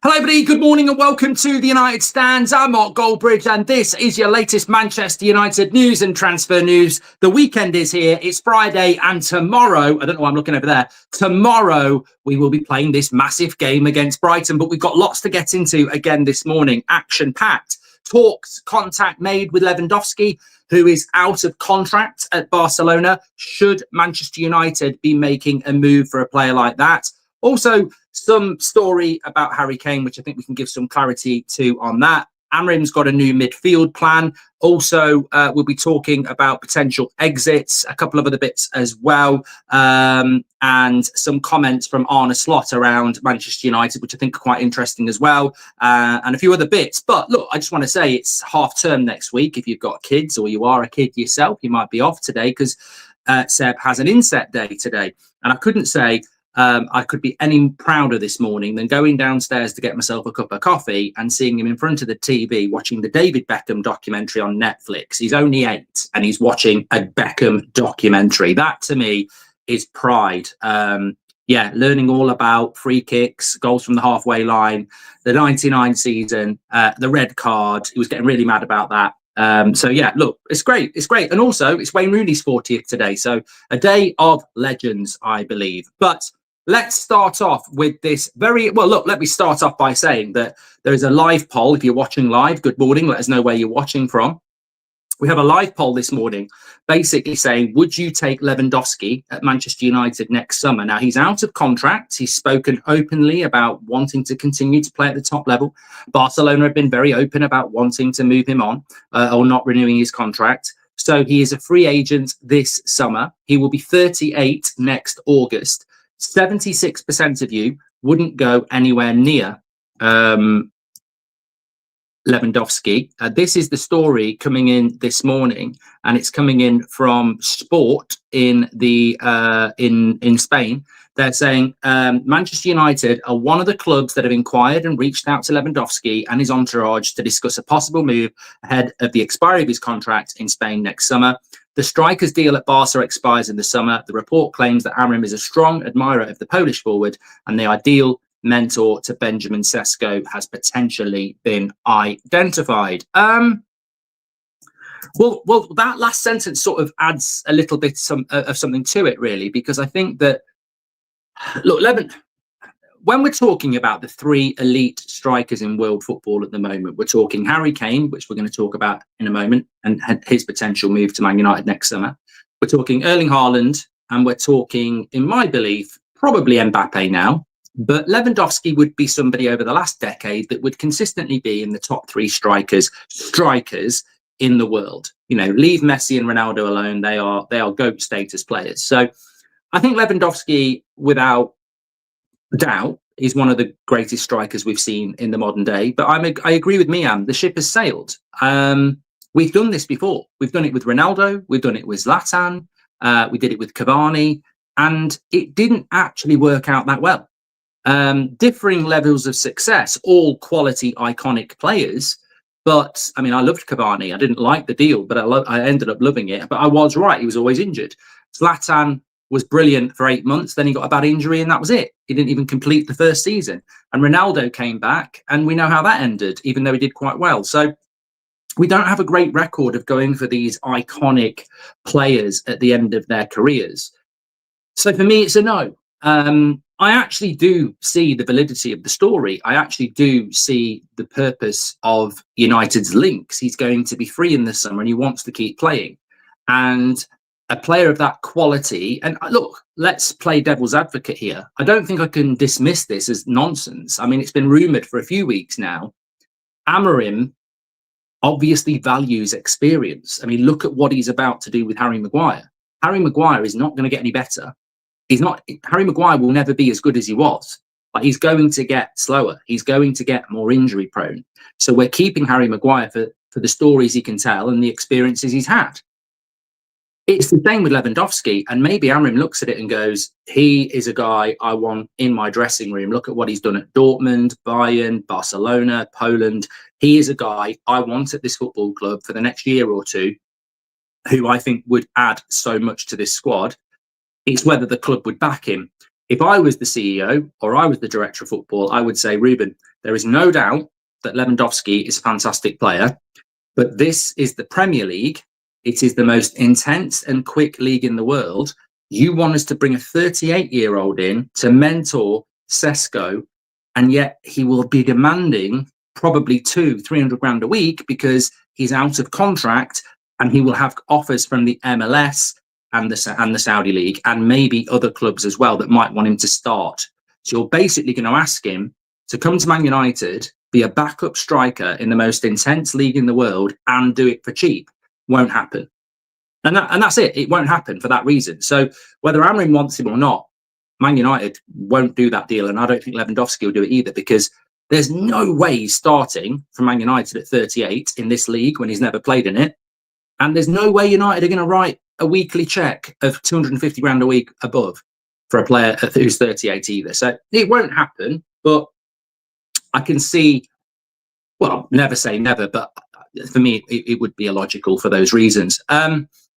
Hello, everybody. Good morning and welcome to the United Stands. I'm Mark Goldbridge, and this is your latest Manchester United news and transfer news. The weekend is here. It's Friday, and tomorrow, I don't know why I'm looking over there, tomorrow we will be playing this massive game against Brighton, but we've got lots to get into again this morning. Action-packed. Talks, contact made with Lewandowski, who is out of contract at Barcelona. Should Manchester United be making a move for a player like that? Also, some story about Harry Kane, which I think we can give some clarity to on that. Amorim's got a new midfield plan. Also, we'll be talking about potential exits, a couple of other bits as well, and some comments from Arne Slot around Manchester United, which I think are quite interesting as well, and a few other bits. But look, I just want to say it's half term next week. If you've got kids or you are a kid yourself, you might be off today because Seb has an inset day today. And I couldn't say I could be any prouder this morning than going downstairs to get myself a cup of coffee and seeing him in front of the TV watching the David Beckham documentary on Netflix. He's only 8 and he's watching a Beckham documentary. That to me is pride. Learning all about free kicks, goals from the halfway line, the 99 season, the red card. He was getting really mad about that. Look, it's great. It's great. And also it's Wayne Rooney's 40th today. So a day of legends, I believe. But let's start off with this let me start off by saying that there is a live poll. If you're watching live, good morning. Let us know where you're watching from. We have a live poll this morning basically saying, would you take Lewandowski at Manchester United next summer? Now, he's out of contract. He's spoken openly about wanting to continue to play at the top level. Barcelona have been very open about wanting to move him on or not renewing his contract. So he is a free agent this summer. He will be 38 next August. 76% of you wouldn't go anywhere near Lewandowski. This is the story coming in this morning, and it's coming in from Sport in Spain. They're saying Manchester United are one of the clubs that have inquired and reached out to Lewandowski and his entourage to discuss a possible move ahead of the expiry of his contract in Spain next summer. The striker's deal at Barca expires in the summer. The report claims that Amorim is a strong admirer of the Polish forward, and the ideal mentor to Benjamin Sesko has potentially been identified. That last sentence sort of adds a little bit of something to it, really, because I think that, look, when we're talking about the 3 elite strikers in world football at the moment, we're talking Harry Kane, which we're going to talk about in a moment, and his potential move to Man United next summer. We're talking Erling Haaland, and we're talking, in my belief, probably Mbappe now. But Lewandowski would be somebody over the last decade that would consistently be in the top 3 strikers in the world. You know, leave Messi and Ronaldo alone; they are GOAT status players. So I think Lewandowski, without doubt, is one of the greatest strikers we've seen in the modern day. But I agree with Mian. The ship has sailed. We've done this before. We've done it with Ronaldo. We've done it with Zlatan. We did it with Cavani, and it didn't actually work out that well. Differing levels of success, all quality, iconic players. But I mean, I loved Cavani. I didn't like the deal, but I ended up loving it. But I was right. He was always injured. Zlatan was brilliant for 8 months. Then he got a bad injury and that was it. He didn't even complete the first season. And Ronaldo came back and we know how that ended, even though he did quite well. So we don't have a great record of going for these iconic players at the end of their careers. So for me, it's a no. I actually do see the validity of the story. I actually do see the purpose of United's links. He's going to be free in the summer and he wants to keep playing. And a player of that quality, and look, let's play devil's advocate here. I don't think I can dismiss this as nonsense. I mean, it's been rumoured for a few weeks now. Amorim obviously values experience. I mean, look at what he's about to do with Harry Maguire. Harry Maguire is not going to get any better. Harry Maguire will never be as good as he was. But he's going to get slower. He's going to get more injury prone. So we're keeping Harry Maguire for the stories he can tell and the experiences he's had. It's the same with Lewandowski, and maybe Amorim looks at it and goes, he is a guy I want in my dressing room. Look at what he's done at Dortmund, Bayern, Barcelona, Poland. He is a guy I want at this football club for the next year or two, who I think would add so much to this squad. It's whether the club would back him. if I was the CEO or I was the director of football, I would say, Ruben, there is no doubt that Lewandowski is a fantastic player, but this is the Premier League. It is the most intense and quick league in the world. You want us to bring a 38-year-old in to mentor Sesko, and yet he will be demanding probably 200-300 grand a week because he's out of contract, and he will have offers from the MLS and the Saudi League and maybe other clubs as well that might want him to start. So you're basically going to ask him to come to Man United, be a backup striker in the most intense league in the world, and do it for cheap. Won't happen. And that's it. It won't happen for that reason. So whether Amorim wants him or not, Man United won't do that deal. And I don't think Lewandowski will do it either, because there's no way he's starting for Man United at 38 in this league when he's never played in it. And there's no way United are going to write a weekly check of 250 grand a week above for a player who's 38 either. So it won't happen, but I can see, well, never say never, but for me, it would be illogical for those reasons.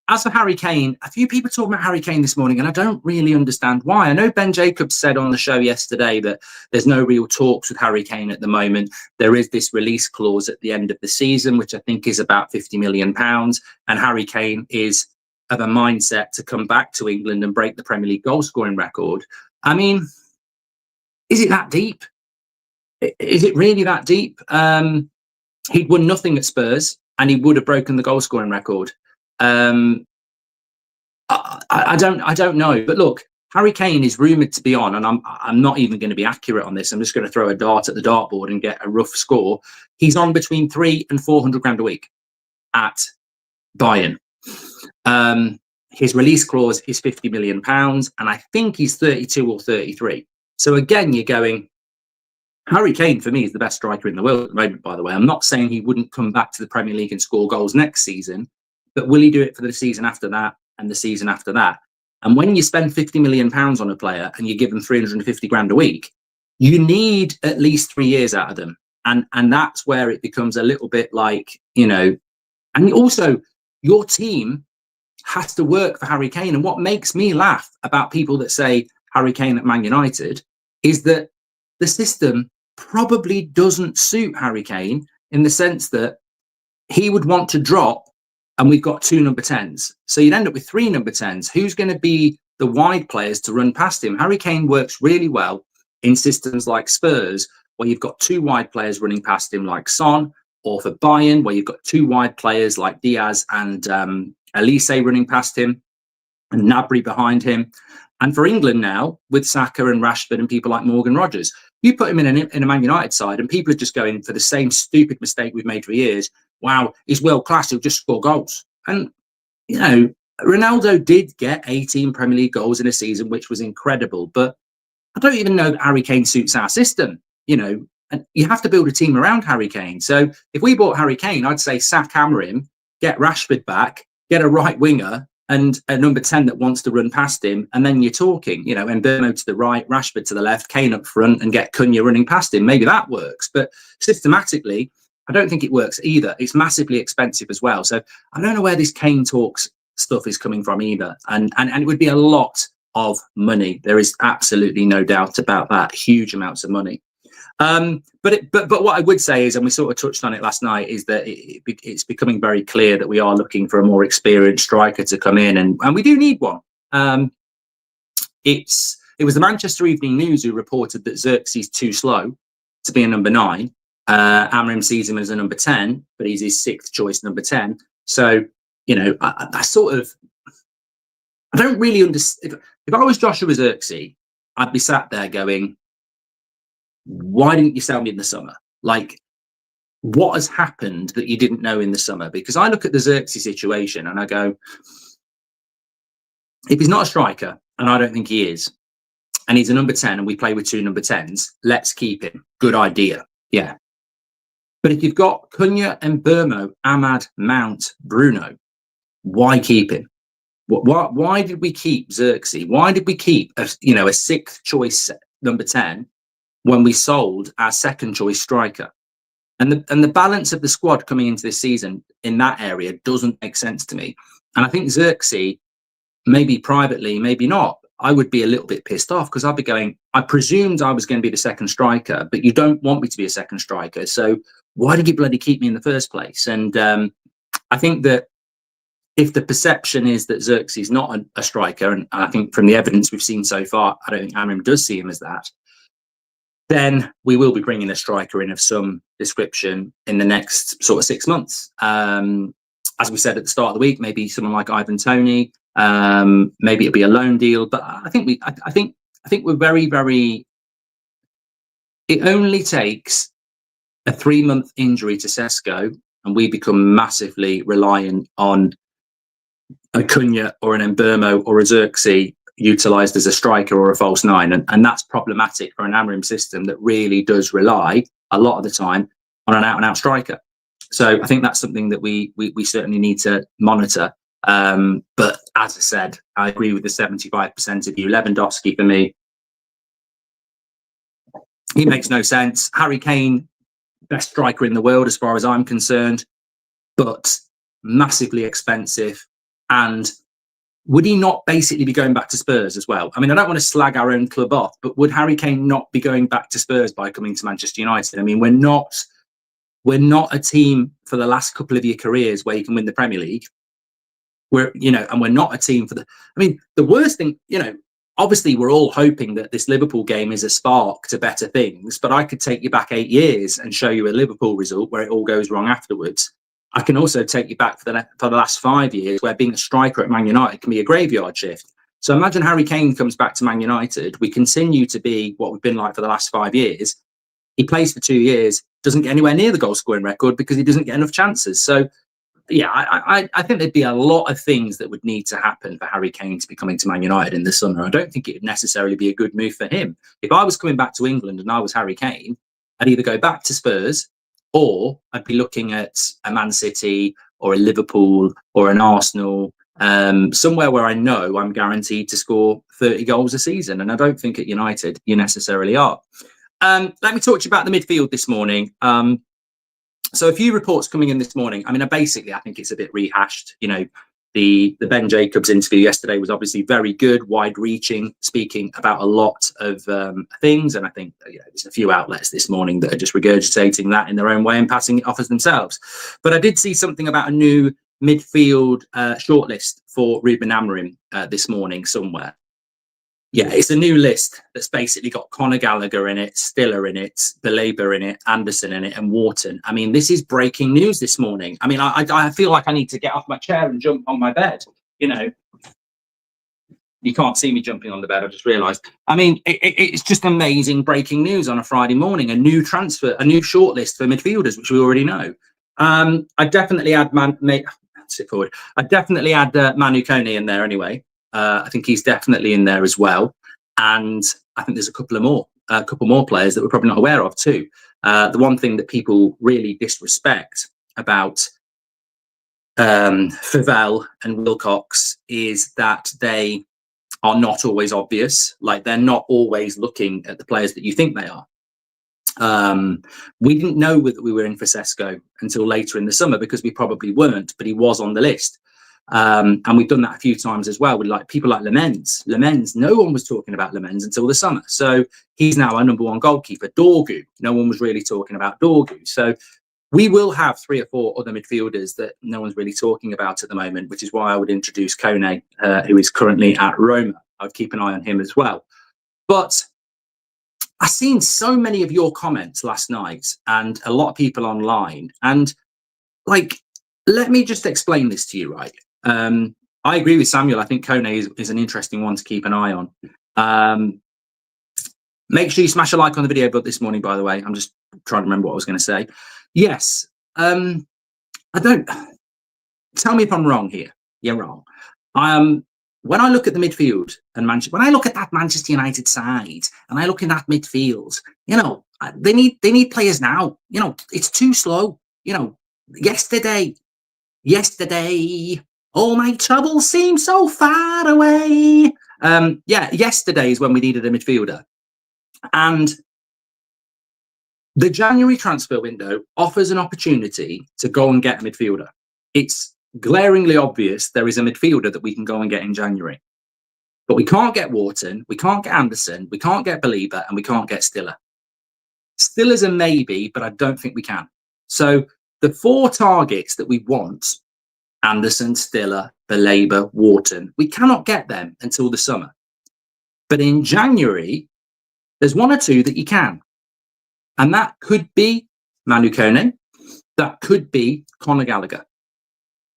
As for Harry Kane, a few people talking about Harry Kane this morning, and I don't really understand why. I know Ben Jacobs said on the show yesterday that there's no real talks with Harry Kane at the moment. There is this release clause at the end of the season, which I think is about £50 million. And Harry Kane is of a mindset to come back to England and break the Premier League goal scoring record. I mean, is it that deep? Is it really that deep? He'd won nothing at Spurs and he would have broken the goal scoring record. I don't know, but look, Harry Kane is rumoured to be on, and I'm not even going to be accurate on this. I'm just going to throw a dart at the dartboard and get a rough score. He's on between 300 and 400 grand a week at Bayern. His release clause is £50 million, and I think he's 32 or 33. So again, you're going, Harry Kane for me is the best striker in the world at the moment, by the way. I'm not saying he wouldn't come back to the Premier League and score goals next season, but will he do it for the season after that and the season after that? And when you spend £50 million on a player and you give them 350 grand a week, you need at least 3 years out of them. And that's where it becomes a little bit like, you know, and also your team has to work for Harry Kane. And what makes me laugh about people that say Harry Kane at Man United is that the system probably doesn't suit Harry Kane in the sense that he would want to drop, and we've got 2 number 10s. So you'd end up with 3 number 10s. Who's going to be the wide players to run past him? Harry Kane works really well in systems like Spurs, where you've got 2 wide players running past him like Son, or for Bayern, where you've got 2 wide players like Diaz and Elise running past him, and Gnabry behind him. And for England now, with Saka and Rashford and people like Morgan Rogers, you put him in a Man United side and people are just going for the same stupid mistake we've made for years. Wow, he's world class, he'll just score goals. And, you know, Ronaldo did get 18 Premier League goals in a season, which was incredible. But I don't even know that Harry Kane suits our system, you know, and you have to build a team around Harry Kane. So if we bought Harry Kane, I'd say sack Amorim, get Rashford back, get a right winger, and a number 10 that wants to run past him, and then you're talking, you know, and Mbeumo to the right, Rashford to the left, Kane up front, and get Cunha running past him. Maybe that works, but systematically, I don't think it works either. It's massively expensive as well. So I don't know where this Kane talks stuff is coming from either, and it would be a lot of money. There is absolutely no doubt about that. Huge amounts of money. But what I would say is, and we sort of touched on it last night, is that it's becoming very clear that we are looking for a more experienced striker to come in, and we do need one. It was the Manchester Evening News who reported that Xerxes too slow to be a number 9. Amorim sees him as a number 10, but he's his 6th choice number 10. So, you know, I don't really understand. If I was Joshua Xerxes, I'd be sat there going, why didn't you sell me in the summer? Like, what has happened that you didn't know in the summer? Because I look at the Xerxes situation and I go, if he's not a striker, and I don't think he is, and he's a number 10 and we play with 2 number 10s, let's keep him. Good idea. Yeah. But if you've got Cunha and Mbeumo, Ahmad, Mount, Bruno, why keep him? Why did we keep Xerxes? Why did we keep a 6th choice number 10 when we sold our 2nd choice striker? And the balance of the squad coming into this season in that area doesn't make sense to me. And I think Xerxes, maybe privately, maybe not, I would be a little bit pissed off, because I'd be going, I presumed I was going to be the second striker, but you don't want me to be a second striker. So why did you bloody keep me in the first place? And I think that if the perception is that Xerxes is not a striker, and I think from the evidence we've seen so far, I don't think Amorim does see him as that, then we will be bringing a striker in of some description in the next sort of 6 months. As we said at the start of the week, maybe someone like Ivan Toney, maybe it'll be a loan deal. But I think we're very, very. It only takes a 3-month injury to Sesko, and we become massively reliant on a Cunha or an Mbeumo or a Xerxes utilised as a striker or a false nine, and that's problematic for an Amorim system that really does rely a lot of the time on an out-and-out striker. So I think that's something that we certainly need to monitor. But as I said, I agree with the 75% of you. Lewandowski, for me, he makes no sense. Harry Kane, best striker in the world as far as I'm concerned, but massively expensive. And would he not basically be going back to Spurs as well? I mean, I don't want to slag our own club off, but would Harry Kane not be going back to Spurs by coming to Manchester United? I mean, we're not a team for the last couple of your careers where you can win the Premier League. And we're not a team for the. I mean, the worst thing, obviously we're all hoping that this Liverpool game is a spark to better things, but I could take you back 8 years and show you a Liverpool result where it all goes wrong afterwards. I can also take you back for the last 5 years where being a striker at Man United can be a graveyard shift. So imagine Harry Kane comes back to Man United. We continue to be what we've been like for the last 5 years. He plays for 2 years, doesn't get anywhere near the goal scoring record because he doesn't get enough chances. So, yeah, I think there'd be a lot of things that would need to happen for Harry Kane to be coming to Man United in the summer. I don't think it would necessarily be a good move for him. If I was coming back to England and I was Harry Kane, I'd either go back to Spurs, or I'd be looking at a Man City or a Liverpool or an Arsenal, somewhere where I know I'm guaranteed to score 30 goals a season. And I don't think at United you necessarily are. Let me talk to you about the midfield this morning. So a few reports coming in this morning. I mean, I think it's a bit rehashed. The Ben Jacobs interview yesterday was obviously very good, wide-reaching, speaking about a lot of things. And I think there's a few outlets this morning that are just regurgitating that in their own way and passing it off as themselves. But I did see something about a new midfield shortlist for Ruben Amorim this morning somewhere. Yeah, it's a new list that's basically got Conor Gallagher in it, Stiller in it, Baleba in it, Anderson in it, and Wharton. I mean, this is breaking news this morning. I mean, I feel like I need to get off my chair and jump on my bed. You can't see me jumping on the bed, I just realised. I mean, it's just amazing breaking news on a Friday morning. A new transfer, a new shortlist for midfielders, which we already know. I definitely add Manu Kone in there anyway. I think he's definitely in there as well, and I think there's a couple more players that we're probably not aware of too. The one thing that people really disrespect about Favel and Wilcox is that they are not always obvious. Like, they're not always looking at the players that you think they are. We didn't know that we were in for Sesko until later in the summer, because we probably weren't, but he was on the list. And we've done that a few times as well with people like Lemens. No one was talking about Lemens until the summer. So he's now our number one goalkeeper. Dorgu, no one was really talking about Dorgu. So we will have 3 or 4 other midfielders that no one's really talking about at the moment, which is why I would introduce Kone, who is currently at Roma. I would keep an eye on him as well. But I've seen so many of your comments last night and a lot of people online. And let me just explain this to you, right? I agree with Samuel. I think Kone is an interesting one to keep an eye on. Make sure you smash a like on the video this morning, by the way. I'm just trying to remember what I was going to say. Yes. I don't... Tell me if I'm wrong here. You're wrong. When I look at the midfield and when I look at that Manchester United side and I look in that midfield, they need players now. It's too slow. Yesterday, all my troubles seem so far away. Yesterday is when we needed a midfielder. And the January transfer window offers an opportunity to go and get a midfielder. It's glaringly obvious there is a midfielder that we can go and get in January. But we can't get Wharton, we can't get Anderson, we can't get Belieber, and we can't get Stiller. Stiller's a maybe, but I don't think we can. So the 4 targets that we want, Anderson, Stiller, Belieber, Wharton, we cannot get them until the summer. But in January, there's 1 or 2 that you can. And that could be Man Utd, that could be Conor Gallagher.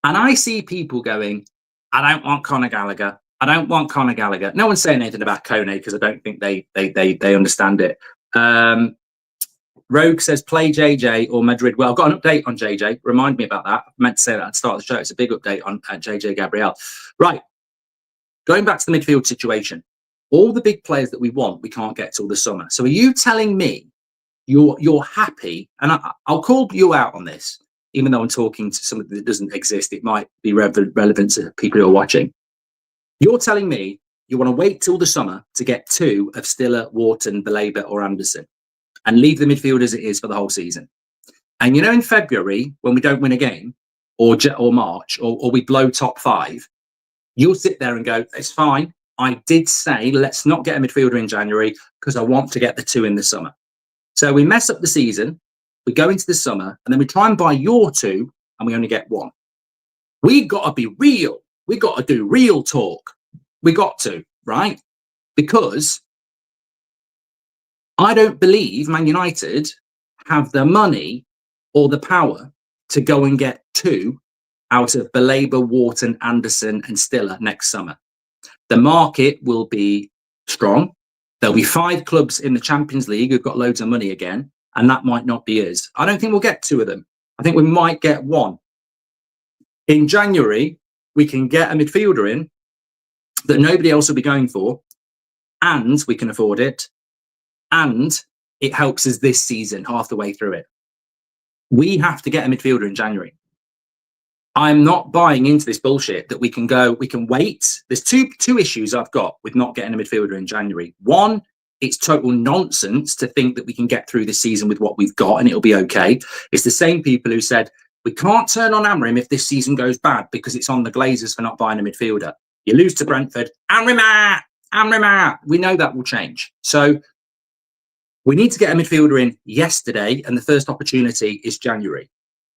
And I see people going, I don't want Conor Gallagher. I don't want Conor Gallagher. No one's saying anything about Kone because I don't think they understand it. Rogue says play JJ or Madrid. Well, I've got an update on JJ. Remind me about that. I meant to say that at the start of the show. It's a big update on JJ Gabriel. Right. Going back to the midfield situation. All the big players that we want, we can't get till the summer. So are you telling me you're happy? And I'll call you out on this, even though I'm talking to something that doesn't exist. It might be relevant to people who are watching. You're telling me you want to wait till the summer to get 2 of Stiller, Wharton, Belieber or Anderson and leave the midfield as it is for the whole season. And in February, when we don't win a game or March or we blow top 5, you'll sit there and go, it's fine. I did say, let's not get a midfielder in January because I want to get the 2 in the summer. So we mess up the season, we go into the summer and then we try and buy your 2 and we only get 1. We got to be real. We got to do real talk. We got to, right? Because I don't believe Man United have the money or the power to go and get 2 out of Belieber, Wharton, Anderson and Stiller next summer. The market will be strong. There'll be 5 clubs in the Champions League who've got loads of money again, and that might not be us. I don't think we'll get 2 of them. I think we might get 1. In January, we can get a midfielder in that nobody else will be going for, and we can afford it, and it helps us this season, half the way through it. We have to get a midfielder in January. I'm not buying into this bullshit that we can wait. There's two issues I've got with not getting a midfielder in January. One, it's total nonsense to think that we can get through the season with what we've got and it'll be okay. It's the same people who said, we can't turn on Amorim if this season goes bad because it's on the Glazers for not buying a midfielder. You lose to Brentford, Amorim out. We know that will change. So we need to get a midfielder in yesterday, and the first opportunity is January.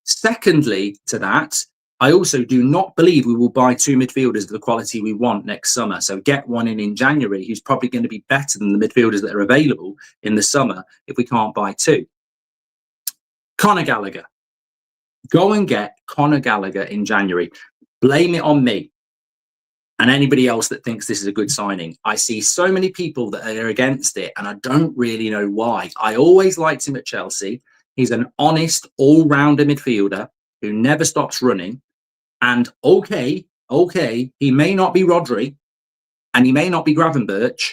Secondly to that, I also do not believe we will buy 2 midfielders of the quality we want next summer. So get one in January who's probably going to be better than the midfielders that are available in the summer if we can't buy 2. Conor Gallagher. Go and get Conor Gallagher in January. Blame it on me and anybody else that thinks this is a good signing. I see so many people that are against it, and I don't really know why. I always liked him at Chelsea. He's an honest, all-rounder midfielder who never stops running. And okay, he may not be Rodri, and he may not be Gravenberch,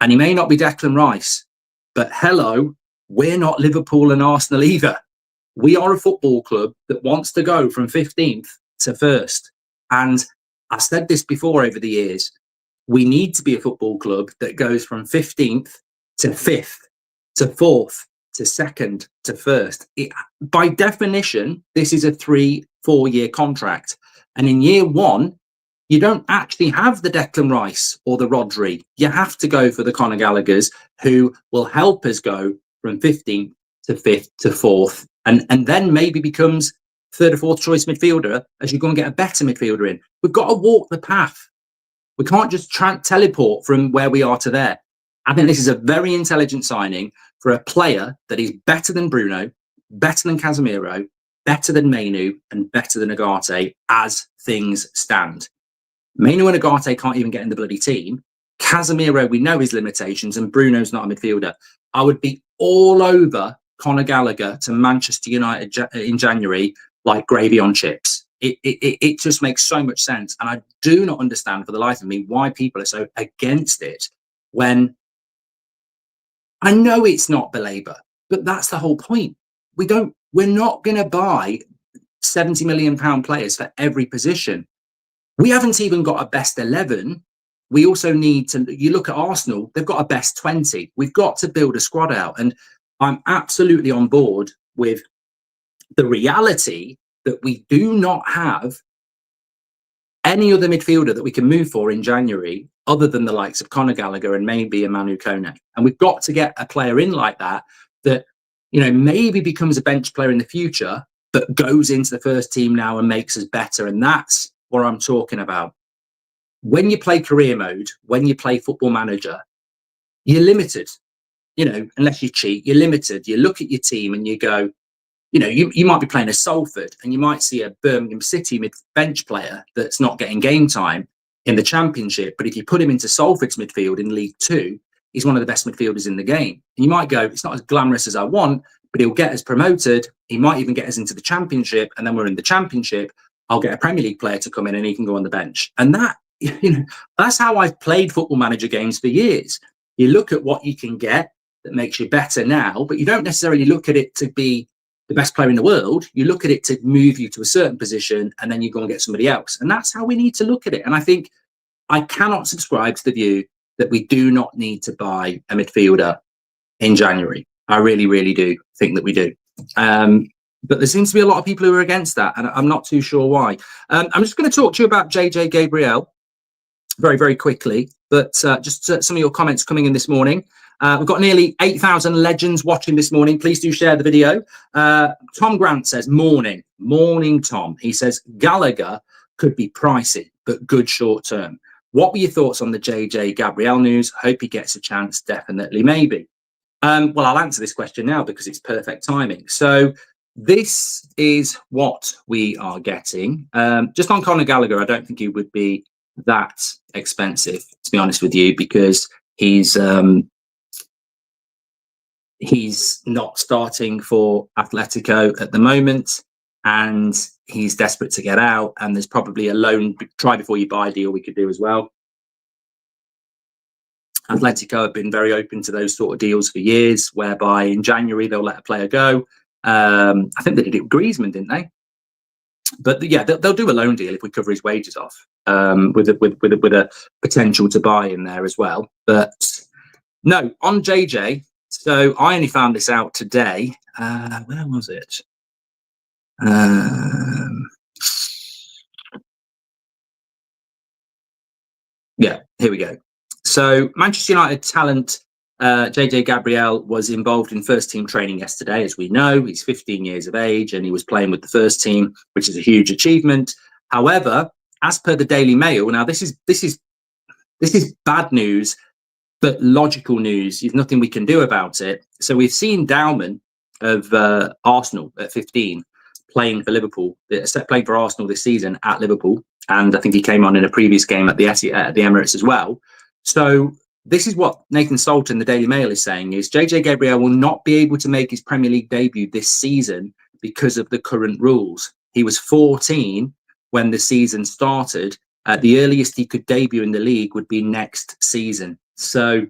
and he may not be Declan Rice, but hello, we're not Liverpool and Arsenal either. We are a football club that wants to go from 15th to 1st. And I've said this before over the years, we need to be a football club that goes from 15th to 5th to 4th to 2nd to 1st. By definition, this is a 3-4 year contract. And in year 1, you don't actually have the Declan Rice or the Rodri. You have to go for the Conor Gallaghers who will help us go from 15th to 5th to 4th. And then maybe becomes 3rd or 4th choice midfielder as you go and get a better midfielder in. We've got to walk the path. We can't just teleport from where we are to there. I think this is a very intelligent signing for a player that is better than Bruno, better than Casemiro, better than Mainu, and better than Ugarte as things stand. Mainu and Ugarte can't even get in the bloody team. Casemiro, we know his limitations, and Bruno's not a midfielder. I would be all over Conor Gallagher to Manchester United in January like gravy on chips. It just makes so much sense. And I do not understand for the life of me why people are so against it when I know it's not Belieber, but that's the whole point. We're not going to buy £70 million players for every position. We haven't even got a best 11. We also need to, you look at Arsenal, they've got a best 20. We've got to build a squad out. And I'm absolutely on board with the reality that we do not have any other midfielder that we can move for in January other than the likes of Conor Gallagher and maybe a Manu Kone. And we've got to get a player in like that, that, you know, maybe becomes a bench player in the future, but goes into the first team now and makes us better. And that's what I'm talking about. When you play career mode, when you play Football Manager, you're limited, you know, unless you cheat, you're limited. You look at your team and you go, you know, you might be playing a Salford and you might see a Birmingham City bench player that's not getting game time in the Championship. But if you put him into Salford's midfield in League Two, he's one of the best midfielders in the game. And you might go, it's not as glamorous as I want, but he'll get us promoted. He might even get us into the Championship. And then we're in the Championship. I'll get a Premier League player to come in and he can go on the bench. And that, you know, that's how I've played Football Manager games for years. You look at what you can get that makes you better now, but you don't necessarily look at it to be the best player in the world. You look at it to move you to a certain position, and then you go and get somebody else. And that's how we need to look at it. And I think I cannot subscribe to the view that we do not need to buy a midfielder in January. I really, really do think that we do. But there seems to be a lot of people who are against that, and I'm not too sure why. I'm just going to talk to you about JJ Gabriel very, very quickly, but just some of your comments coming in this morning. We've got nearly 8,000 legends watching this morning. Please do share the video. Tom Grant says, morning, Tom. He says, Gallagher could be pricey, but good short term. What were your thoughts on the JJ Gabriel news? Hope he gets a chance. Definitely, maybe. Well, I'll answer this question now because it's perfect timing. So this is what we are getting. Just on Conor Gallagher, I don't think he would be that expensive, to be honest with you, because he's not starting for Atletico at the moment, and he's desperate to get out. And there's probably a loan try before you buy deal we could do as well. Atletico have been very open to those sort of deals for years, whereby in January they'll let a player go. I think they did it with Griezmann, didn't they? But yeah, they'll do a loan deal if we cover his wages off, with a potential to buy in there as well. But no, on JJ. So I only found this out today. Where was it? Yeah, here we go. So Manchester United talent JJ Gabriel was involved in first team training yesterday. As we know, he's 15 years of age and he was playing with the first team, which is a huge achievement. However, as per the Daily Mail, now this is bad news, but logical news. There's nothing we can do about it. So we've seen Dowman of Arsenal at 15 playing for Liverpool, playing for Arsenal this season at Liverpool, and I think he came on in a previous game at the Emirates as well. So this is what Nathan Salter in the Daily Mail is saying, is JJ Gabriel will not be able to make his Premier League debut this season because of the current rules. He was 14 when the season started. The earliest he could debut in the league would be next season. So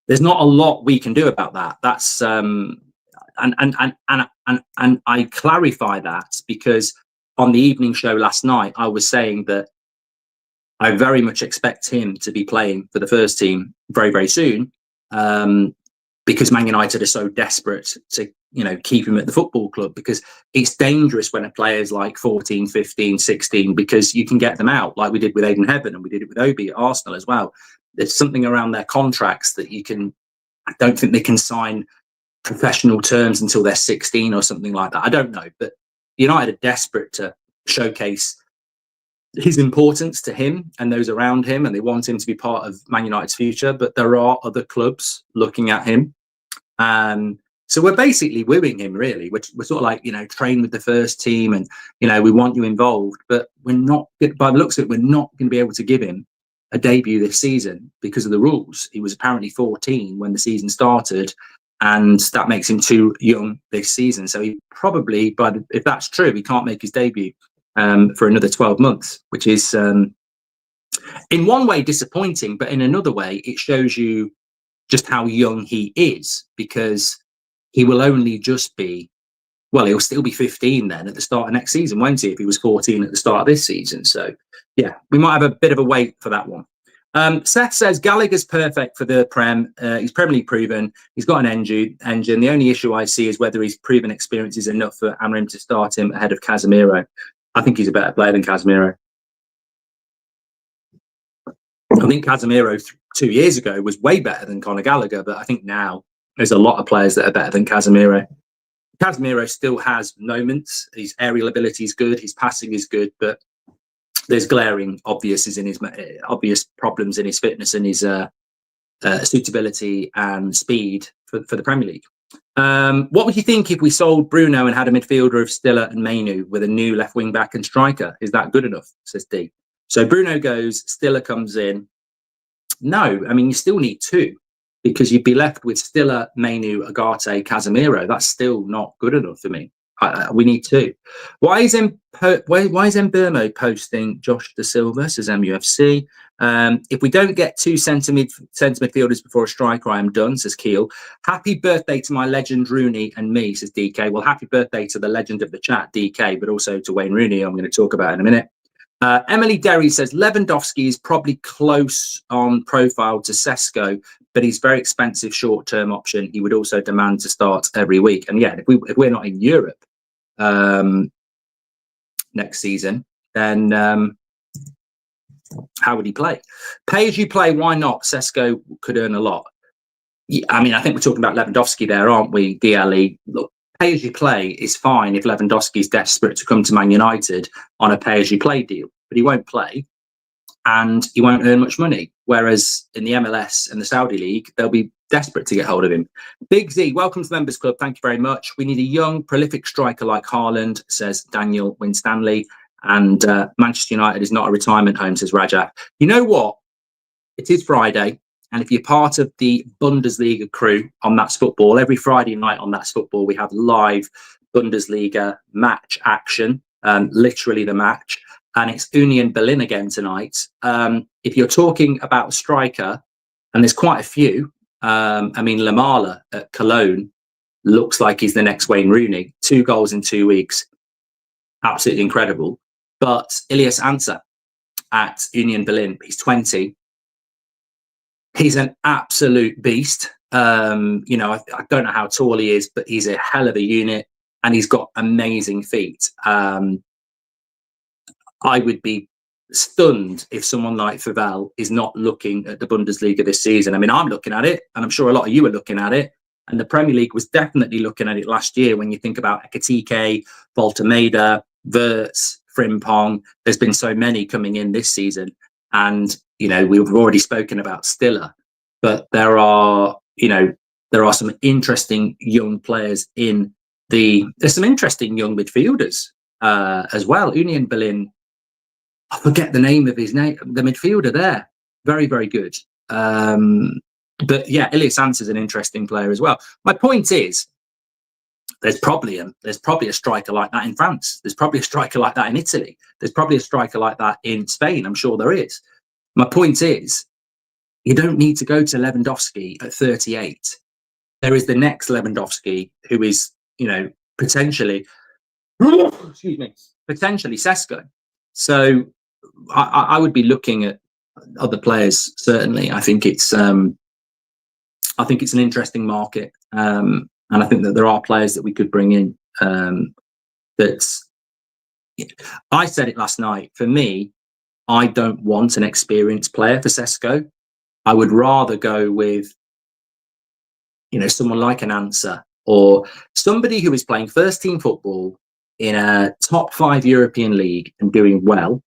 there's not a lot we can do about that. That's and I clarify that because on the evening show last night I was saying that I very much expect him to be playing for the first team very, very soon, because Man United are so desperate to, you know, keep him at the football club, because it's dangerous when a player's like 14, 15, 16, because you can get them out like we did with Aidan Heaven and we did it with Obi at Arsenal as well. There's something around their contracts that I don't think they can sign professional terms until they're 16 or something like that. I don't know, but United are desperate to showcase his importance to him and those around him, and they want him to be part of Man United's future. But there are other clubs looking at him, so we're basically wooing him. Really, we're sort of like, you know, train with the first team, and you know, we want you involved. But we're not, by the looks of it, we're not going to be able to give him a debut this season because of the rules. He was apparently 14 when the season started, and that makes him too young this season. So he probably, if that's true, he can't make his debut for another 12 months, which is in one way disappointing, but in another way it shows you just how young he is, because he will only just be, well, he'll still be 15 then at the start of next season, won't he, if he was 14 at the start of this season. So yeah, we might have a bit of a wait for that one. Seth says Gallagher's perfect for the Prem. He's Premier League proven. He's got an engine. The only issue I see is whether his proven experience is enough for Amorim to start him ahead of Casemiro. I think he's a better player than Casemiro. I think Casemiro 2 years ago was way better than Conor Gallagher, but I think now there's a lot of players that are better than Casemiro. Casemiro still has moments. His aerial ability is good. His passing is good, but there's glaring obvious problems in his fitness and his suitability and speed for the Premier League. What would you think if we sold Bruno and had a midfielder of Stiller and Mainu with a new left wing back and striker? Is that good enough? Says D. So Bruno goes, Stiller comes in. No, I mean, you still need two, because you'd be left with Stiller, Mainu, Agate, Casemiro. That's still not good enough for me. We need two. Why is Mbermo posting Josh Da Silva, says MUFC? If we don't get two centre midfielders before a striker, I am done, says Keel. Happy birthday to my legend Rooney and me, says DK. Well, happy birthday to the legend of the chat, DK, but also to Wayne Rooney, I'm going to talk about in a minute. Emily Derry says Lewandowski is probably close on profile to Sesko, but he's very expensive short-term option. He would also demand to start every week. And yeah, if we're not in Europe next season, then how would he play? Pay as you play, why not? Sesko could earn a lot. I mean, I think we're talking about Lewandowski there, aren't we, DLE? Look, pay as you play is fine if Lewandowski is desperate to come to Man United on a pay as you play deal, but he won't play and he won't earn much money. Whereas in the MLS and the Saudi League, they'll be desperate to get hold of him. Big Z, welcome to the Members Club. Thank you very much. We need a young, prolific striker like Haaland, says Daniel Winstanley. And Manchester United is not a retirement home, says Rajat. You know what? It is Friday. And if you're part of the Bundesliga crew on That's Football, every Friday night on That's Football, we have live Bundesliga match action, literally the match. And it's Union Berlin again tonight. If you're talking about a striker, and there's quite a few, I mean, Lamala at Cologne looks like he's the next Wayne Rooney. 2 goals in 2 weeks. Absolutely incredible. But Ilias Ansah at Union Berlin, he's 20. He's an absolute beast. You know, I don't know how tall he is, but he's a hell of a unit and he's got amazing feet. I would be stunned if someone like Favel is not looking at the Bundesliga this season. I mean, I'm looking at it, and I'm sure a lot of you are looking at it. And the Premier League was definitely looking at it last year when you think about Ekitike, Voltemeda, Wirtz, Frimpong. There's been so many coming in this season. And, you know, we've already spoken about Stiller, but there are some interesting young players there's some interesting young midfielders as well. Union Berlin, I forget the name of his name, the midfielder there. Very, very good. But yeah, Ilias Ansah is an interesting player as well. My point is, there's probably a striker like that in France. There's probably a striker like that in Italy. There's probably a striker like that in Spain. I'm sure there is. My point is, you don't need to go to Lewandowski at 38. There is the next Lewandowski who is, you know, potentially Sesko. So I would be looking at other players. Certainly, I think it's an interesting market, and I think that there are players that we could bring in. I said it last night. For me, I don't want an experienced player for Sesko. I would rather go with, you know, someone like an Ansah or somebody who is playing first team football in a top 5 European league and doing well,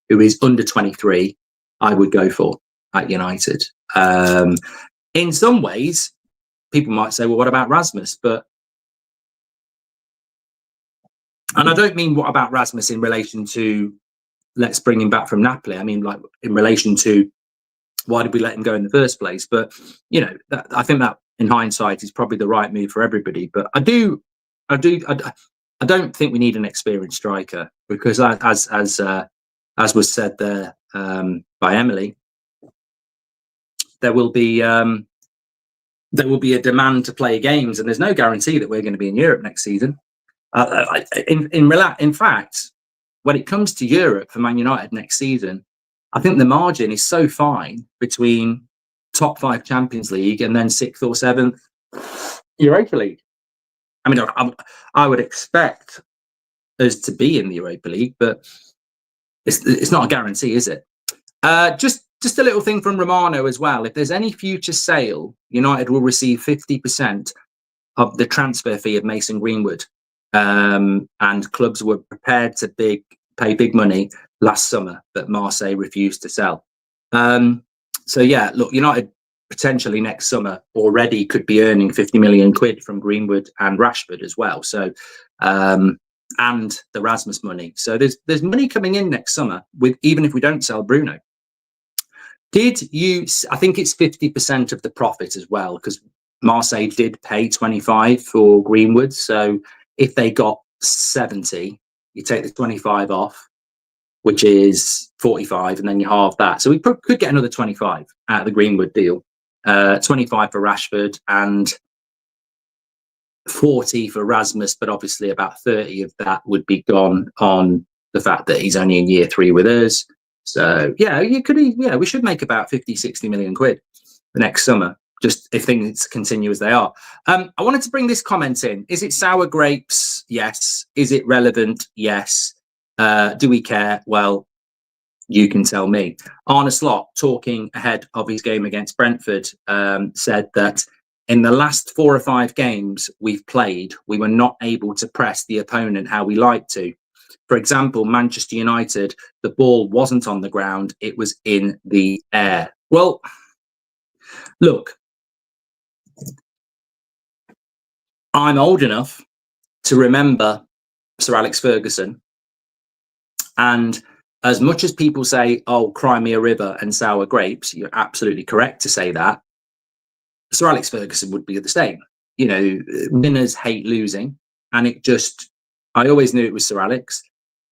who is under 23. I would go for at United. In some ways, people might say, well, what about Rasmus? And I don't mean what about Rasmus in relation to let's bring him back from Napoli. I mean, like in relation to why did we let him go in the first place? But, you know, I think that in hindsight is probably the right move for everybody. But I don't think we need an experienced striker because as was said there by Emily, there will be a demand to play games, and there's no guarantee that we're going to be in Europe next season. In fact, when it comes to Europe for Man United next season, I think the margin is so fine between top 5 Champions League and then 6th or 7th Europa League. I mean, I would expect us to be in the Europa League, but it's not a guarantee, is it? Just just a little thing from Romano as well. If there's any future sale, United will receive 50% of the transfer fee of Mason Greenwood. And clubs were prepared to pay big money last summer, but Marseille refused to sell. So yeah, look, United potentially next summer already could be earning 50 million quid from Greenwood and Rashford as well. So and the Rasmus money. So there's money coming in next summer with, even if we don't sell Bruno. I think it's 50% of the profit as well, because Marseille did pay 25 for Greenwood. So if they got 70, you take the 25 off, which is 45, and then you halve that. So we could get another 25 out of the Greenwood deal. 25 for Rashford and 40 for Rasmus, but obviously about 30 of that would be gone on the fact that he's only in year 3 with us. So yeah, we should make about 50, 60 million quid the next summer, just if things continue as they are. I wanted to bring this comment in. Is it sour grapes? Yes. Is it relevant? Yes. Do we care? Well, you can tell me. Arne Slot, talking ahead of his game against Brentford, said that in the last 4 or 5 games we've played, we were not able to press the opponent how we like to. For example, Manchester United, the ball wasn't on the ground, it was in the air. Well, look, I'm old enough to remember Sir Alex Ferguson. And as much as people say, oh, cry me a river and sour grapes, you're absolutely correct to say that. Sir Alex Ferguson would be the same. Winners hate losing. And I always knew it was Sir Alex.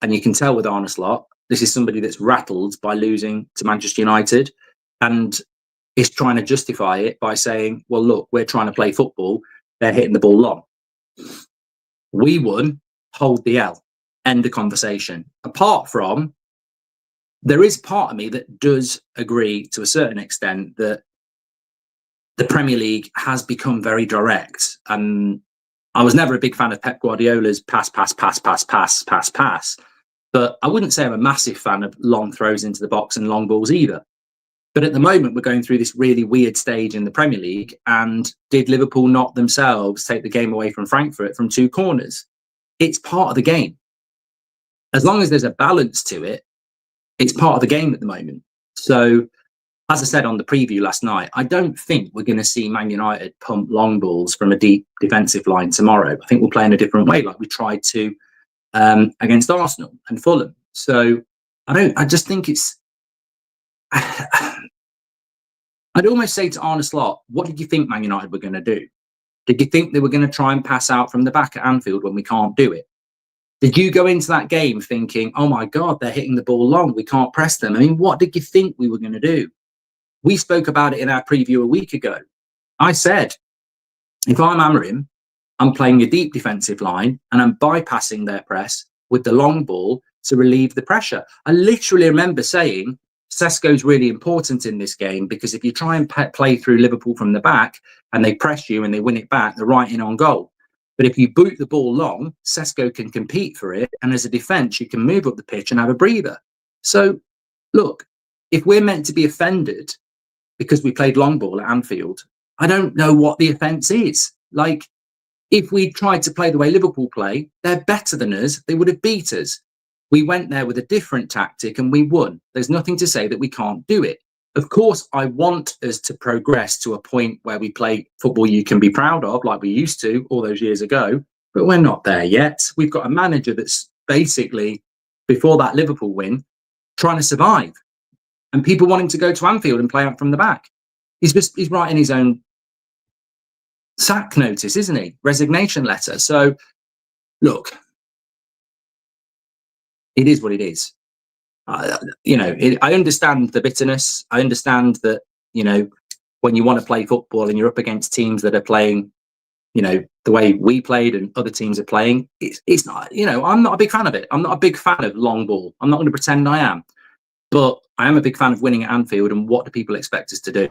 And you can tell with Arne Slot, this is somebody that's rattled by losing to Manchester United and is trying to justify it by saying, well, look, we're trying to play football. They're hitting the ball long. We won, hold the L, end of conversation. Apart from, there is part of me that does agree to a certain extent that the Premier League has become very direct. I was never a big fan of Pep Guardiola's pass. But I wouldn't say I'm a massive fan of long throws into the box and long balls either. But at the moment, we're going through this really weird stage in the Premier League. And did Liverpool not themselves take the game away from Frankfurt from 2 corners? It's part of the game. As long as there's a balance to it, it's part of the game at the moment. So, as I said on the preview last night, I don't think we're going to see Man United pump long balls from a deep defensive line tomorrow. I think we'll play in a different way, like we tried to against Arsenal and Fulham. So I just think it's, I'd almost say to Arne Slot, what did you think Man United were going to do? Did you think they were going to try and pass out from the back at Anfield when we can't do it? Did you go into that game thinking, oh my God, they're hitting the ball long, we can't press them? I mean, what did you think we were going to do? We spoke about it in our preview a week ago. I said, if I'm Amorim, I'm playing a deep defensive line and I'm bypassing their press with the long ball to relieve the pressure. I literally remember saying, Sesko's really important in this game because if you try and play through Liverpool from the back and they press you and they win it back, they're right in on goal. But if you boot the ball long, Sesko can compete for it. And as a defence, you can move up the pitch and have a breather. So, look, if we're meant to be offended because we played long ball at Anfield, I don't know what the offence is. Like, if we tried to play the way Liverpool play, they're better than us. They would have beat us. We went there with a different tactic and we won. There's nothing to say that we can't do it. Of course, I want us to progress to a point where we play football you can be proud of, like we used to all those years ago, but we're not there yet. We've got a manager that's basically, before that Liverpool win, trying to survive. And people wanting to go to Anfield and play out from the back. He's writing his own sack notice, isn't he? Resignation letter. So, look, it is what it is. I understand the bitterness. I understand that, when you want to play football and you're up against teams that are playing, the way we played and other teams are playing, it's not, I'm not a big fan of it. I'm not a big fan of long ball. I'm not going to pretend I am. But I am a big fan of winning at Anfield, and what do people expect us to do?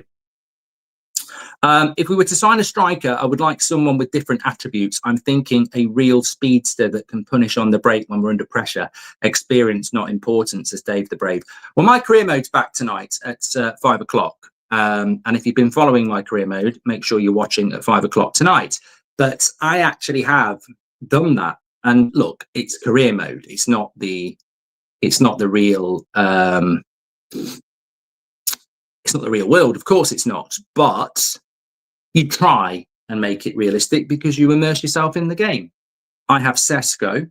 If we were to sign a striker, I would like someone with different attributes. I'm thinking a real speedster that can punish on the break when we're under pressure. Experience, not importance, says Dave the Brave. Well, my career mode's back tonight at 5 o'clock. And if you've been following my career mode, make sure you're watching at 5 o'clock tonight. But I actually have done that. And look, it's career mode. It's not the real it's not the real world. Of course it's not. But you try and make it realistic because you immerse yourself in the game. I have Sesko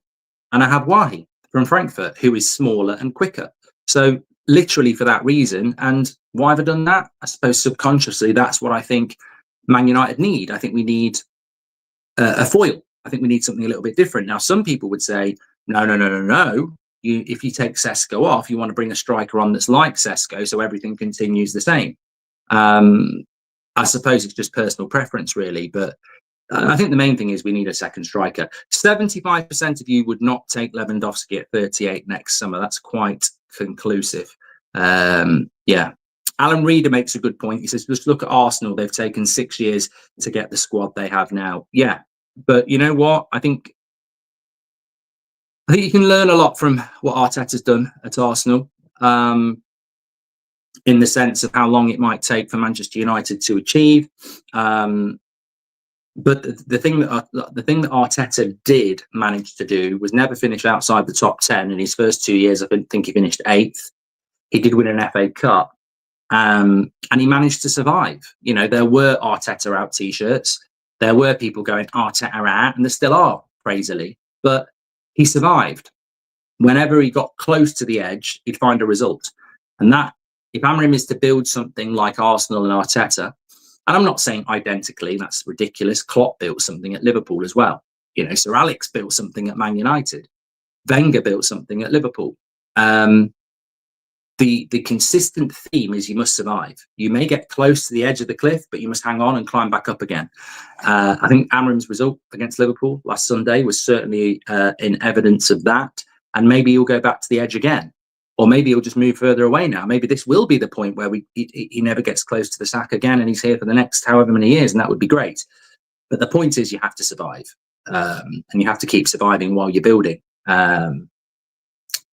and I have Wahi from Frankfurt, who is smaller and quicker. So literally for that reason. And why have I done that? I suppose subconsciously, that's what I think Man United need. I think we need a foil. I think we need something a little bit different. Now, some people would say, no. If you take Sesko off, you want to bring a striker on that's like Sesko, so everything continues the same. I suppose it's just personal preference, really. But I think the main thing is we need a second striker. 75% of you would not take Lewandowski at 38 next summer. That's quite conclusive. Yeah. Alan Reeder makes a good point. He says, just look at Arsenal. They've taken 6 years to get the squad they have now. Yeah. But you know what? I think you can learn a lot from what Arteta's done at Arsenal. In the sense of how long it might take for Manchester United to achieve. But the thing that Arteta did manage to do was never finish outside the top 10. In his first 2 years, I think he finished 8th. He did win an FA Cup, and he managed to survive. You know, there were Arteta out T-shirts. There were people going Arteta out, and there still are, crazily. But he survived. Whenever he got close to the edge, he'd find a result. And that, if Amorim is to build something like Arsenal and Arteta, and I'm not saying identically, that's ridiculous. Klopp built something at Liverpool as well. You know, Sir Alex built something at Man United. Wenger built something at Liverpool. The consistent theme is you must survive. You may get close to the edge of the cliff, but you must hang on and climb back up again. I think Amorim's result against Liverpool last Sunday was certainly in evidence of that. And maybe he'll go back to the edge again. Or maybe he'll just move further away now. Maybe this will be the point where he never gets close to the sack again and he's here for the next however many years, and that would be great. But the point is you have to survive. And you have to keep surviving while you're building.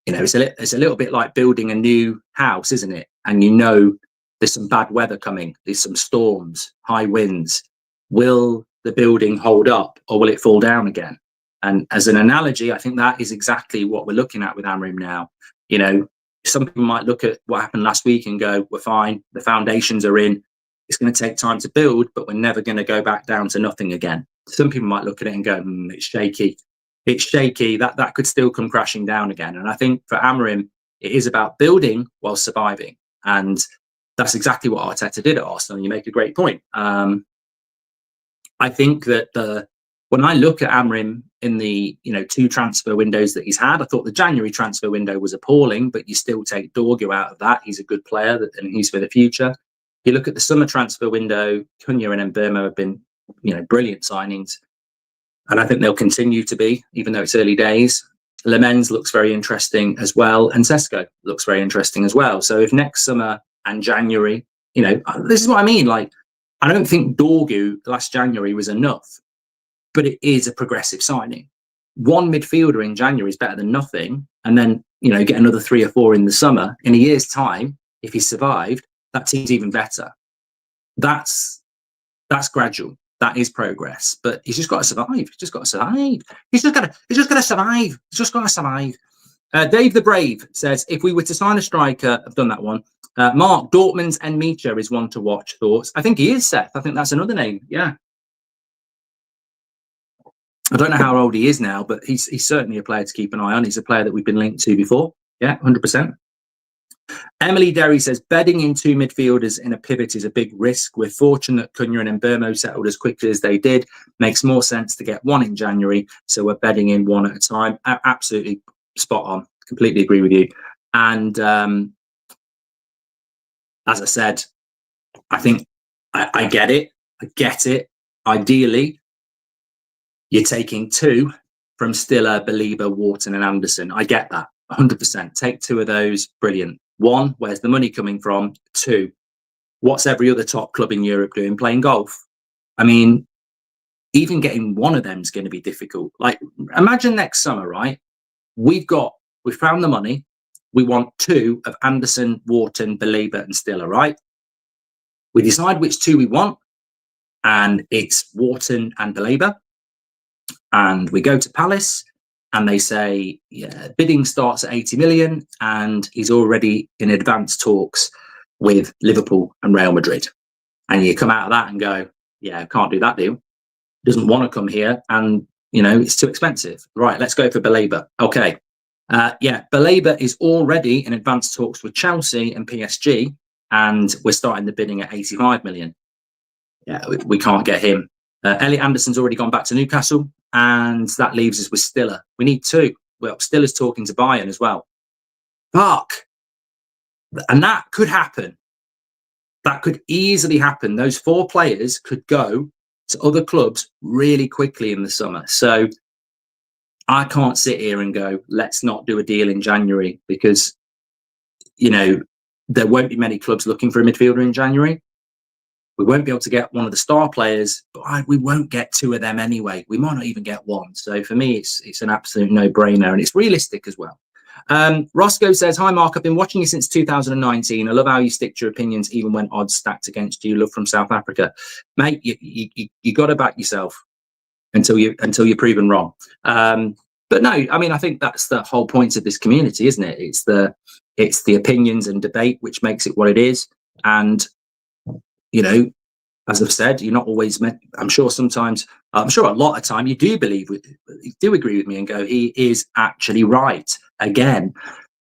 You know, it's a little bit like building a new house, isn't it? And you know there's some bad weather coming. There's some storms, high winds. Will the building hold up or will it fall down again? And as an analogy, I think that is exactly what we're looking at with Amorim now. You know, some people might look at what happened last week and go, we're fine. The foundations are in. It's going to take time to build, but we're never going to go back down to nothing again. Some people might look at it and go, it's shaky. It's shaky. That could still come crashing down again. And I think for Amorim, it is about building while surviving. And that's exactly what Arteta did at Arsenal. You make a great point. I think that when I look at Amorim in the 2 transfer windows that he's had, I thought the January transfer window was appalling, but you still take Dorgu out of that. He's a good player and he's for the future. You look at the summer transfer window, Cunha and Mbeumo have been, brilliant signings. And I think they'll continue to be, even though it's early days. Lemens looks very interesting as well. And Sesko looks very interesting as well. So if next summer and January, this is what I mean. Like, I don't think Dorgu last January was enough, but it is a progressive signing. One midfielder in January is better than nothing. And then, get another 3 or 4 in the summer. In a year's time, if he survived, that team's even better. That's gradual. That is progress, but he's just got to survive. He's just got to survive. He's just got to survive. He's just got to survive. Dave the Brave says, if we were to sign a striker, I've done that one. Mark, Dortmund's Enmicha is one to watch. Thoughts? I think he is, Seth. I think that's another name. Yeah. I don't know how old he is now, but he's certainly a player to keep an eye on. He's a player that we've been linked to before. Yeah, 100%. Emily Derry says, bedding in 2 midfielders in a pivot is a big risk. We're fortunate Cunha and Mbeumo settled as quickly as they did. Makes more sense to get one in January, so we're bedding in one at a time. Absolutely spot on. Completely agree with you. And as I said, I think I get it. I get it. Ideally, you're taking 2 from Stiller, Belieber, Wharton and Anderson. I get that. 100%. Take 2 of those. Brilliant. 1, where's the money coming from? 2, what's every other top club in Europe doing? Playing golf. I mean, even getting one of them is going to be difficult. Like, imagine next summer, right? We found the money. We want 2 of Anderson, Wharton, Belieber, and Stiller, right? We decide which 2 we want, and it's Wharton and Belieber. And we go to Palace, and they say, yeah, bidding starts at 80 million, and he's already in advanced talks with Liverpool and Real Madrid. And you come out of that and go, yeah, can't do that deal. Doesn't want to come here, and it's too expensive. Right, let's go for Belieber. Okay. Belieber is already in advanced talks with Chelsea and PSG, and we're starting the bidding at 85 million. Yeah, we can't get him. Elliot Anderson's already gone back to Newcastle, and that leaves us with Stiller. We need 2. Well, Stiller's talking to Bayern as well. Fuck. And that could happen. That could easily happen. Those 4 players could go to other clubs really quickly in the summer. So I can't sit here and go, let's not do a deal in January, because, there won't be many clubs looking for a midfielder in January. We won't be able to get one of the star players, but we won't get 2 of them anyway. We might not even get 1. So for me, it's an absolute no-brainer, and it's realistic as well. Roscoe says, hi, Mark. I've been watching you since 2019. I love how you stick to your opinions, even when odds stacked against you. Love from South Africa. Mate, you got to back yourself until you're proven wrong. But no, I mean, I think that's the whole point of this community, isn't it? It's the opinions and debate which makes it what it is. And, as I've said, you're not always meant. I'm sure a lot of time you do agree with me and go, he is actually right again.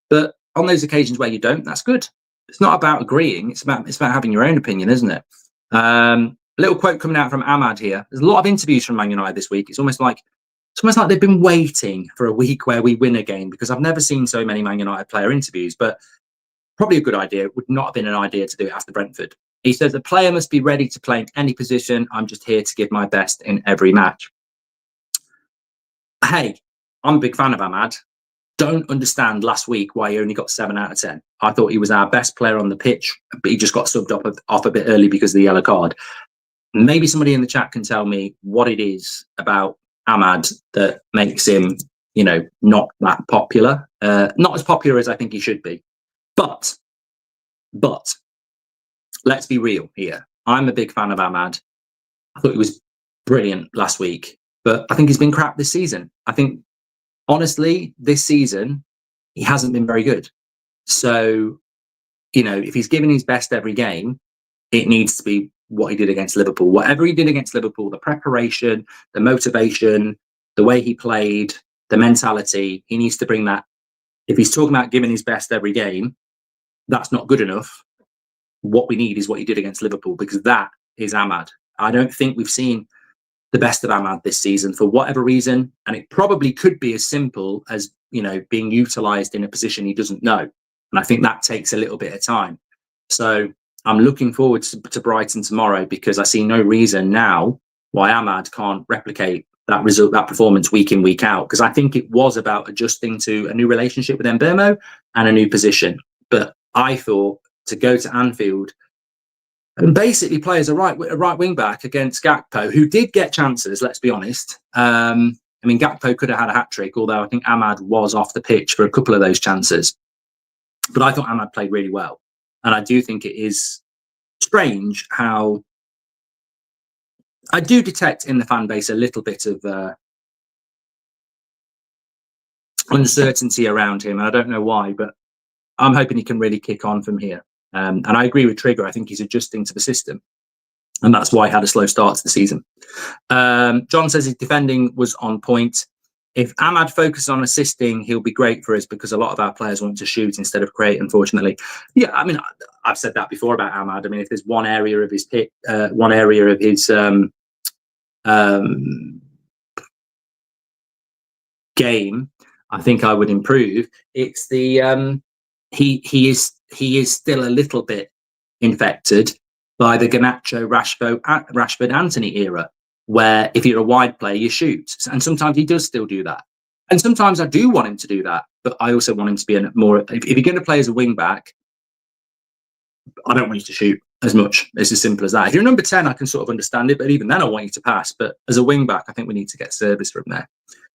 But on those occasions where you don't, that's good. It's not about agreeing. It's about having your own opinion, isn't it? A little quote coming out from Ahmad here. There's a lot of interviews from Man United this week. It's almost like they've been waiting for a week where we win a game, because I've never seen so many Man United player interviews. But probably a good idea. It would not have been an idea to do it after Brentford. He says, the player must be ready to play in any position. I'm just here to give my best in every match. Hey, I'm a big fan of Ahmad. Don't understand last week why he only got 7 out of 10. I thought he was our best player on the pitch, but he just got subbed off a bit early because of the yellow card. Maybe somebody in the chat can tell me what it is about Ahmad that makes him, not that popular. Not as popular as I think he should be. But let's be real here. I'm a big fan of Ahmad. I thought he was brilliant last week, but I think he's been crap this season. I think, honestly, this season, he hasn't been very good. So, if he's giving his best every game, it needs to be what he did against Liverpool. Whatever he did against Liverpool, the preparation, the motivation, the way he played, the mentality, he needs to bring that. If he's talking about giving his best every game, that's not good enough. What we need is what he did against Liverpool, because that is Ahmad. I don't think we've seen the best of Ahmad this season for whatever reason. And it probably could be as simple as, being utilised in a position he doesn't know. And I think that takes a little bit of time. So I'm looking forward to Brighton tomorrow, because I see no reason now why Ahmad can't replicate that result, that performance week in, week out. Because I think it was about adjusting to a new relationship with Mbeumo and a new position. But I thought to go to Anfield and basically play as a right wing back against Gakpo, who did get chances, let's be honest. Gakpo could have had a hat-trick, although I think Ahmad was off the pitch for a couple of those chances. But I thought Ahmad played really well. And I do think it is strange how I do detect in the fan base a little bit of uncertainty around him. And I don't know why, but I'm hoping he can really kick on from here. And I agree with Trigger. I think he's adjusting to the system. And that's why he had a slow start to the season. John says his defending was on point. If Ahmad focuses on assisting, he'll be great for us, because a lot of our players want to shoot instead of create, unfortunately. Yeah, I've said that before about Ahmad. If there's one area of his game I think I would improve, it's the he is still a little bit infected by the Garnacho, Rashford, Anthony era, where if you're a wide player, you shoot. And sometimes he does still do that. And sometimes I do want him to do that, but I also want him to be if you're going to play as a wing back, I don't want you to shoot. as much. It's as simple as that. If you're number 10, I can sort of understand it, but even then I want you to pass. But as a wing back, I think we need to get service from there.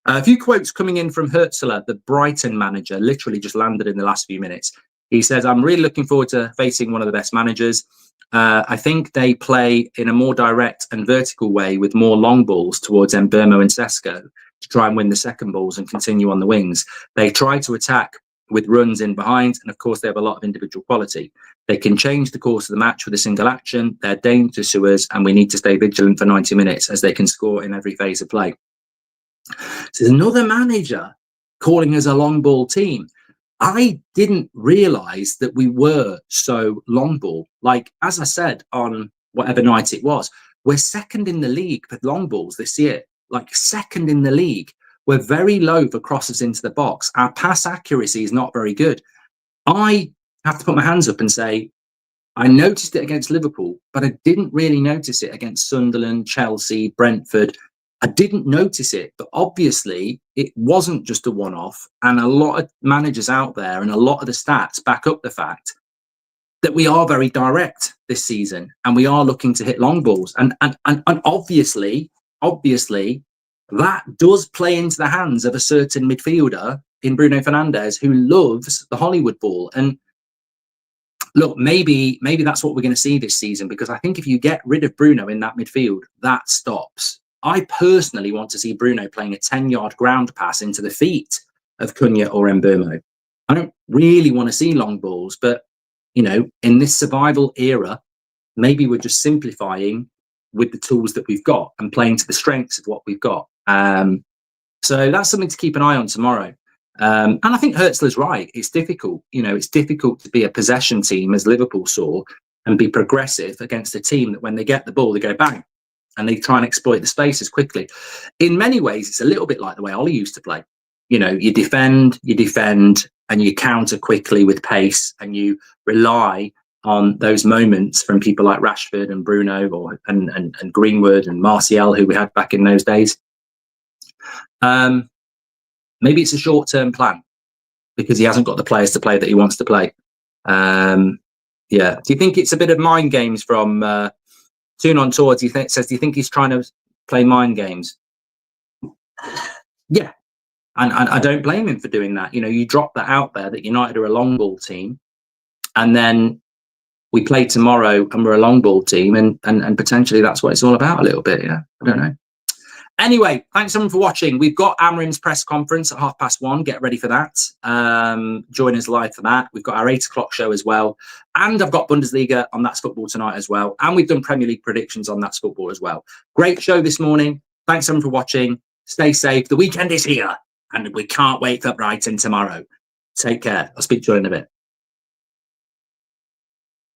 A few quotes coming in from Hürzeler, the Brighton manager, literally just landed in the last few minutes. He says, I'm really looking forward to facing one of the best managers. I think they play in a more direct and vertical way with more long balls towards Mbeumo and Sesko to try and win the second balls and continue on the wings. They try to attack with runs in behind, and of course they have a lot of individual quality. They can change the course of the match with a single action. They're dangerous to us, and we need to stay vigilant for 90 minutes as they can score in every phase of play. So there's another manager calling us a long ball team. I didn't realise that we were so long ball. Like, as I said on whatever night it was, we're second in the league for long balls this year. Like, second in the league. We're very low for crosses into the box. Our pass accuracy is not very good. I have to put my hands up and say, I noticed it against Liverpool, but I didn't really notice it against Sunderland, Chelsea, Brentford. I didn't notice it, but obviously it wasn't just a one-off. And a lot of managers out there and a lot of the stats back up the fact that we are very direct this season and we are looking to hit long balls. And obviously, that does play into the hands of a certain midfielder in Bruno Fernandes who loves the Hollywood ball. And look, maybe that's what we're going to see this season, because I think if you get rid of Bruno in that midfield, that stops. I personally want to see Bruno playing a 10-yard ground pass into the feet of Cunha or Mbeumo. I don't really want to see long balls, but, you know, in this survival era, maybe we're just simplifying with the tools that we've got and playing to the strengths of what we've got. So that's something to keep an eye on tomorrow. And I think Hürzeler's right. It's difficult. You know, it's difficult to be a possession team, as Liverpool saw, and be progressive against a team that when they get the ball, they go bang, and they try and exploit the spaces quickly. In many ways, it's a little bit like the way Ollie used to play. You know, you defend, and you counter quickly with pace, and you rely on those moments from people like Rashford and Bruno and Greenwood and Martial, who we had back in those days. Maybe it's a short-term plan because he hasn't got the players to play that he wants to play. Yeah. Do you think it's a bit of mind games from Tune on Tour? Do you think he's trying to play mind games? Yeah. And I don't blame him for doing that. You know, you drop that out there that United are a long ball team, and then we play tomorrow and we're a long ball team, and potentially that's what it's all about a little bit. Yeah, I don't know. Anyway, thanks everyone for watching. We've got Amorim's press conference at 1:30. Get ready for that. Join us live for that. We've got our 8 o'clock show as well. And I've got Bundesliga on That's Football tonight as well. And we've done Premier League predictions on That's Football as well. Great show this morning. Thanks everyone for watching. Stay safe. The weekend is here and we can't wait for Brighton tomorrow. Take care. I'll speak to you in a bit.